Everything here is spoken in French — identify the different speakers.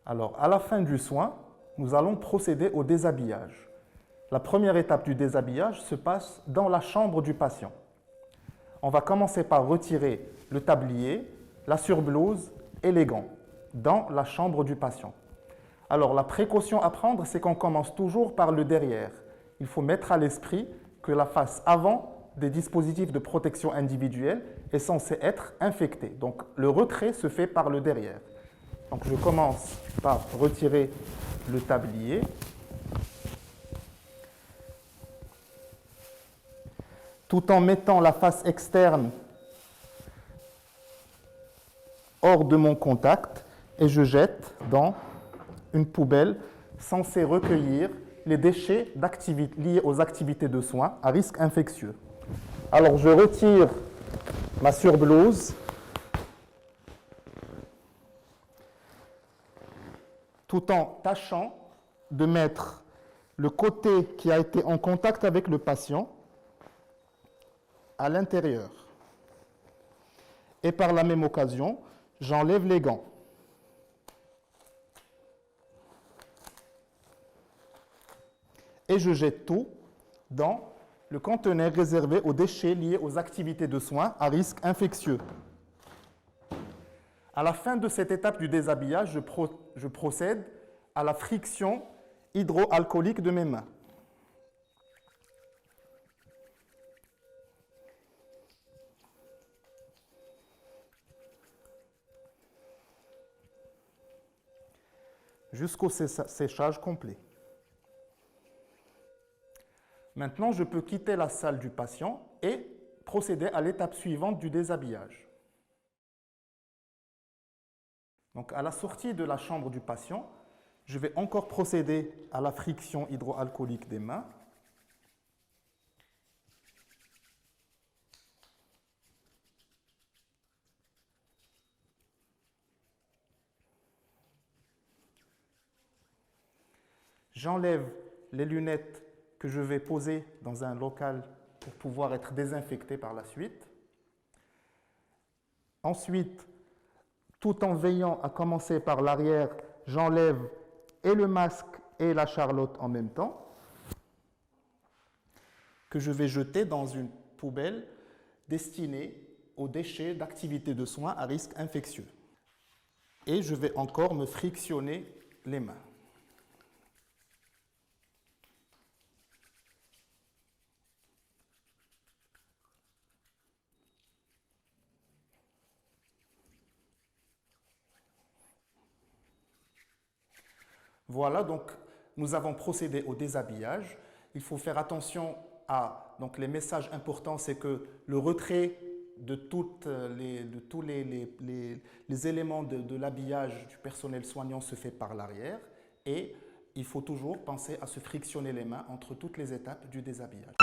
Speaker 1: Alors, à la fin du soin, nous allons procéder au déshabillage. La première étape du déshabillage se passe dans la chambre du patient. On va commencer par retirer le tablier, la surblouse et les gants dans la chambre du patient. Alors, la précaution à prendre, c'est qu'on commence toujours par le derrière. Il faut mettre à l'esprit que la face avant des dispositifs de protection individuelle est censée être infectée. Donc, le retrait se fait par le derrière. Donc, je commence par retirer le tablier. Tout en mettant la face externe hors de mon contact et je jette dans une poubelle censée recueillir les déchets liés aux activités de soins à risque infectieux. Alors, je retire ma surblouse tout en tâchant de mettre le côté qui a été en contact avec le patient à l'intérieur. Et par la même occasion, j'enlève les gants. Et je jette tout dans le conteneur réservé aux déchets liés aux activités de soins à risque infectieux. À la fin de cette étape du déshabillage, je procède à la friction hydroalcoolique de mes mains. Jusqu'au séchage complet. Maintenant, je peux quitter la salle du patient et procéder à l'étape suivante du déshabillage. Donc, à la sortie de la chambre du patient, je vais encore procéder à la friction hydroalcoolique des mains. J'enlève les lunettes que je vais poser dans un local pour pouvoir être désinfecté par la suite. Ensuite, tout en veillant à commencer par l'arrière, j'enlève et le masque et la charlotte en même temps, que je vais jeter dans une poubelle destinée aux déchets d'activités de soins à risque infectieux. Et je vais encore me frictionner les mains. Voilà, donc nous avons procédé au déshabillage. Il faut faire attention à les messages importants, c'est que le retrait de tous les éléments de l'habillage du personnel soignant se fait par l'arrière et il faut toujours penser à se frictionner les mains entre toutes les étapes du déshabillage.